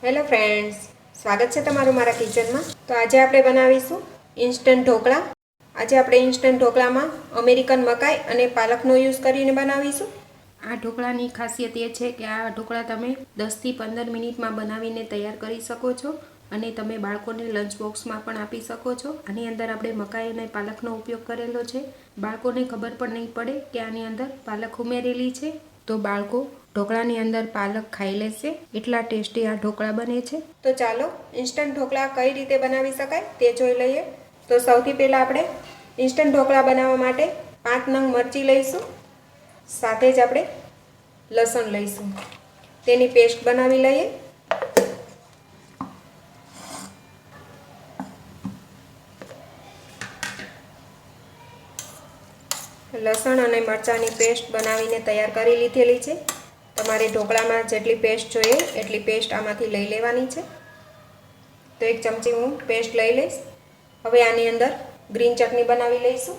Hello friends, સ્વાગત છે તમારું મારા કિચનમાં। તો આજે આપણે બનાવીશું ઇન્સ્ટન્ટ ઢોકળા। આજે આપણે ઇન્સ્ટન્ટ ઢોકળામાં અમેરિકન મકાઈ અને પાલકનો યુઝ કરીને બનાવીશું। આ ઢોકળાની ખાસિયત એ છે કે આ ઢોકળા તમે 10 થી 15 મિનિટમાં બનાવીને તૈયાર કરી શકો છો અને તમે બાળકોને લંચ બોક્સમાં પણ આપી શકો છો। આની અંદર આપણે મકાઈ અને પાલકનો ઉપયોગ કરેલો છે। બાળકોને ખબર પણ નહીં પડે કે આની અંદર પાલક ઉમેરેલી છે, તો બાળકો ઢોકળાની અંદર પાલક ખાઈ લેશે। એટલા ટેસ્ટી આ ઢોકળા બને છે। તો ચાલો ઇન્સ્ટન્ટ ઢોકળા કઈ રીતે બનાવી શકાય તે જોઈ લઈએ। તો સૌથી પહેલાં આપણે ઇન્સ્ટન્ટ ઢોકળા બનાવવા માટે 5 નંગ મરચી લઈશું। સાથે જ આપણે લસણ લઈશું, તેની પેસ્ટ બનાવી લઈએ। લસણ અને મરચાંની પેસ્ટ બનાવીને તૈયાર કરી લીધેલી છે। તમારે ઢોકળામાં જેટલી પેસ્ટ જોઈએ એટલી પેસ્ટ આમાંથી લઈ લેવાની છે। તો 1 ચમચી હું પેસ્ટ લઈ લઈશ। હવે આની અંદર ગ્રીન ચટણી બનાવી લઈશું।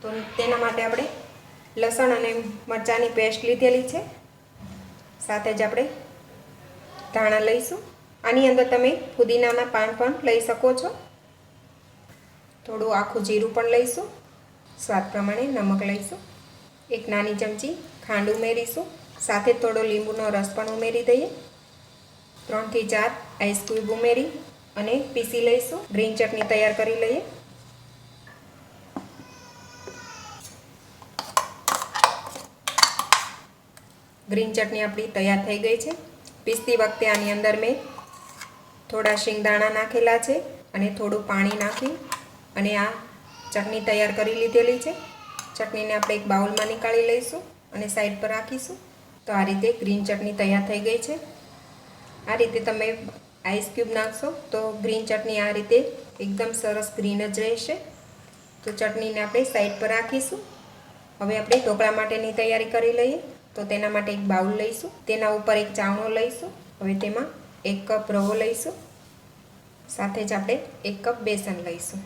તો તેના માટે આપણે લસણ અને મરચાંની પેસ્ટ લીધેલી છે, સાથે જ આપણે ધાણા લઈશું। આની અંદર તમે ફુદીનાના પાન પણ લઈ શકો છો। થોડું આખું જીરું પણ લઈશું। સ્વાદ પ્રમાણે નમક લઈશું। 1 નાની ચમચી ખાંડ ઉમેરીશું। સાથે થોડો લીંબુનો રસ પણ ઉમેરી દઈએ। 3 થી 4 આઈસ ક્યુબ ઉમેરી અને પીસી લઈશું। ગ્રીન ચટણી તૈયાર કરી લઈએ। ગ્રીન ચટણી આપણી તૈયાર થઈ ગઈ છે। પીસતી વખતે આની અંદર મેં થોડા શિંગદાણા નાખેલા છે અને થોડું પાણી નાખી અને આ ચટણી તૈયાર કરી લીધેલી છે। ચટણીને આપણે એક બાઉલમાં નીકાળી લઈશું અને સાઈડ પર રાખીશું। તો આ રીતે ગ્રીન ચટણી તૈયાર થઈ ગઈ છે। આ રીતે તમે આઈસ ક્યુબ નાખશો તો ગ્રીન ચટણી આ રીતે એકદમ સરસ ગ્રીન જ રહેશે। તો ચટણીને આપણે સાઈડ પર રાખીશું। હવે આપણે ઢોકળા માટેની તૈયારી કરી લઈએ। તો તેના માટે એક બાઉલ લઈશું, તેના ઉપર એક ચાવણો લઈશું। હવે તેમાં 1 કપ રવો લઈશું, સાથે જ આપણે 1 કપ બેસન લઈશું।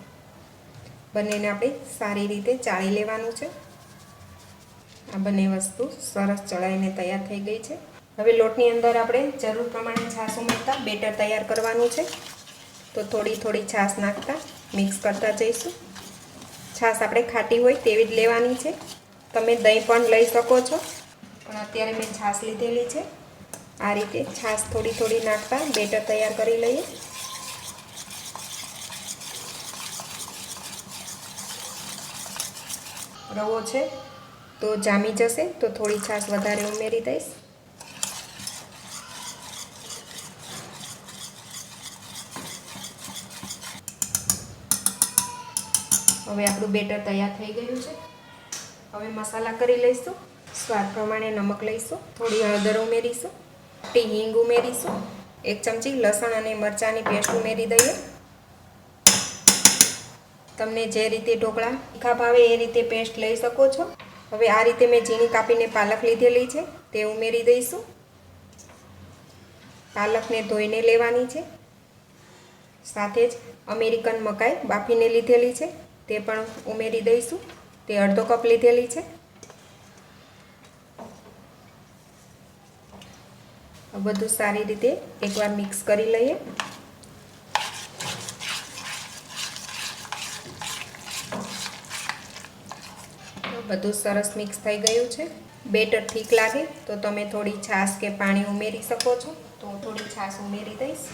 બંનેને આપણે સારી રીતે ચાળી લેવાનું છે। આ બંને વસ્તુ સરસ ચડાઈને તૈયાર થઈ ગઈ છે। હવે લોટની અંદર આપણે જરૂર પ્રમાણે છાશ ઉમેરતા બેટર તૈયાર કરવાનું છે। તો થોડી થોડી છાશ નાખતા મિક્સ કરતા જઈશું। છાશ આપણે ખાટી હોય તેવી જ લેવાની છે। તમે દહીં પણ લઈ શકો છો, પણ અત્યારે મેં છાશ લીધેલી છે। આ રીતે છાશ થોડી થોડી નાખતા બેટર તૈયાર કરી લઈએ। રવો છે તો જામી જશે, તો થોડી છાશ વધારે ઉમેરી દઈશ। હવે આપણું બેટર તૈયાર થઈ ગયું છે। હવે મસાલા કરી લઈશું। સ્વાદ પ્રમાણે નમક લઈશું, થોડી હળદર ઉમેરીશું, હિંગ ઉમેરીશું, 1 ચમચી લસણ અને મરચાંની પેસ્ટ ઉમેરી દઈએ। તમને જે રીતે ઢોકળા તીખા ભાવે એ રીતે પેસ્ટ લઈ શકો છો। હવે આ રીતે મેં ઝીણી કાપીને પાલક લીધેલી છે તે ઉમેરી દઈશું। પાલકને ધોઈને લેવાની છે। સાથે જ અમેરિકન મકાઈ બાફીને લીધેલી છે તે પણ ઉમેરી દઈશું। તે અડધો કપ લીધેલી છે। બધું સારી રીતે એકવાર મિક્સ કરી લઈએ। બધું સરસ મિક્સ થઈ ગયું છે। બેટર ઠીક લાગે તો તમે થોડી છાશ કે પાણી ઉમેરી શકો છો। તો હું થોડી છાશ ઉમેરી દઈશ।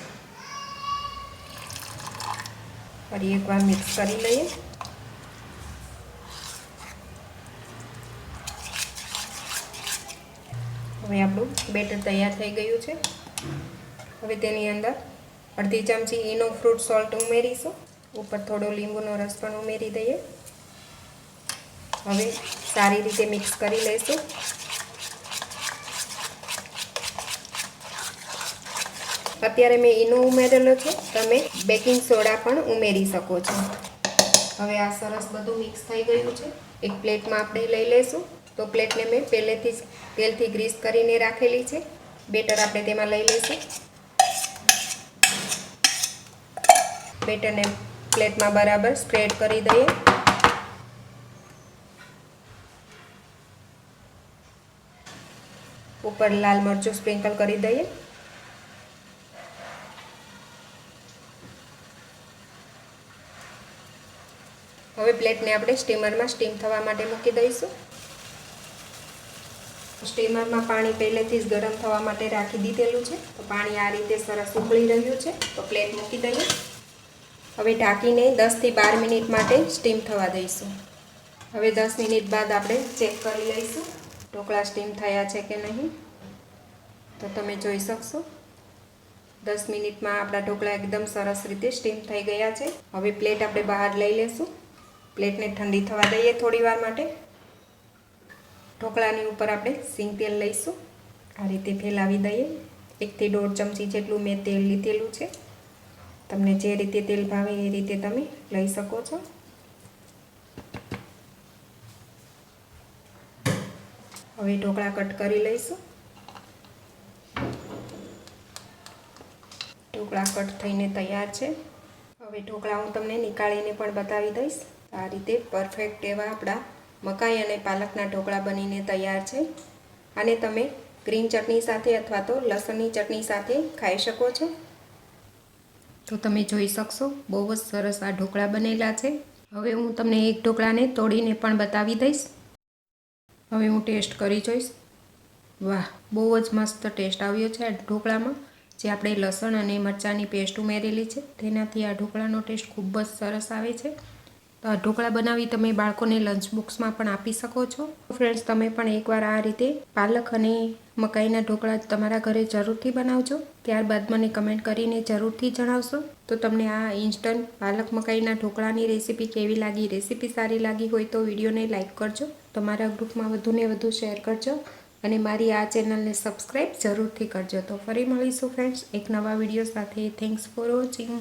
ફરી એકવાર મિક્સ કરી લઈએ। હવે આપણું બેટર તૈયાર થઈ ગયું છે। હવે તેની અંદર અડધી ચમચી ઈનો ફ્રૂટ સોલ્ટ ઉમેરીશું। ઉપર થોડો લીંબુનો રસ પણ ઉમેરી દઈએ। હવે સારી રીતે મિક્સ કરી લઈશું। અત્યારે મેં ઈનો ઉમેરેલો છે, તમે બેકિંગ સોડા પણ ઉમેરી શકો છો। હવે આ સરસ બધું મિક્સ થઈ ગયું છે। એક પ્લેટમાં આપણે લઈ લઈશું। તો પ્લેટને મેં પહેલેથી જ તેલથી ગ્રીસ કરીને રાખેલી છે। બેટર આપણે તેમાં લઈ લઈશું। બેટરને પ્લેટમાં બરાબર સ્પ્રેડ કરી દઈએ। ઉપર લાલ મરચું સ્પ્રિંકલ કરી દઈએ। હવે પ્લેટને આપણે સ્ટીમરમાં સ્ટીમ થવા માટે મૂકી દઈશું. સ્ટીમરમાં પાણી પહેલેથી જ ગરમ થવા માટે રાખી દીધેલું છે. તો પાણી આ રીતે સરસ ઉકળી રહ્યું છે. તો પ્લેટ મૂકી દઈએ. હવે ઢાંકીને 10 થી 12 મિનિટ માટે સ્ટીમ થવા દઈશું. હવે 10 મિનિટ બાદ આપણે ચેક કરી લઈશું ઢોકળા સ્ટીમ થયા છે કે નહીં. તો તમે જોઈ શકશો 10 મિનિટમાં આપણા ઢોકળા એકદમ સરસ રીતે સ્ટીમ થઈ ગયા છે. હવે પ્લેટ આપણે બહાર લઈ લઈશું. પ્લેટને ઠંડી થવા દઈએ થોડી વાર માટે. ઢોકળાની ઉપર આપણે સિંગ તેલ લઈશું. આ રીતે ફેલાવી દઈએ. 1 થી 1.5 ચમચી જેટલું મેં તેલ લીધેલું છે. તમને જે રીતે તેલ ભાવે એ રીતે તમે લઈ શકો છો. હવે ઢોકળા કટ કરી લઈશું. ઢોકળા કટ થઈને તૈયાર છે. હવે ઢોકળા હું તમને નીકાળીને પણ બતાવી દઈશ. આ રીતે પરફેક્ટ એવા આપણા મકાઈ અને પાલકના ઢોકળા બનીને તૈયાર છે. આને તમે ગ્રીન ચટણી સાથે અથવા તો લસણની ચટણી સાથે ખાઈ શકો છો. તો તમે જોઈ શકશો બહુ જ સરસ આ ઢોકળા બનેલા છે. હવે હું તમને એક ઢોકળાને તોડીને પણ બતાવી દઈશ. હવે હું ટેસ્ટ કરી જોઈશ. વાહ, બહુ જ મસ્ત ટેસ્ટ આવ્યો છે આ ઢોકળામાં. જે આપણે લસણ અને મરચાંની પેસ્ટ ઉમેરેલી છે તેનાથી આ ઢોકળાનો ટેસ્ટ ખૂબ જ સરસ આવે છે. તો આ ઢોકળા બનાવી તમે બાળકોને લંચ બોક્સમાં પણ આપી શકો છો. ફ્રેન્ડ્સ, તમે પણ એકવાર આ રીતે પાલક અને મકાઈના ઢોકળા તમારા ઘરે જરૂરથી બનાવજો. ત્યારબાદ મને કમેન્ટ કરીને જરૂરથી જણાવશો. તો તમને આ ઇન્સ્ટન્ટ પાલક મકાઈના ઢોકળાની રેસીપી કેવી લાગી? રેસીપી સારી લાગી હોય તો વિડીયોને લાઇક કરજો. તમારા ગ્રુપમાં વધુને વધુ શેર કરજો. અને મારી આ ચેનલને સબસ્ક્રાઈબ જરૂરથી કરજો. તો ફરી મળીશું ફ્રેન્ડ્સ એક નવા વિડીયો સાથે. Thanks for watching.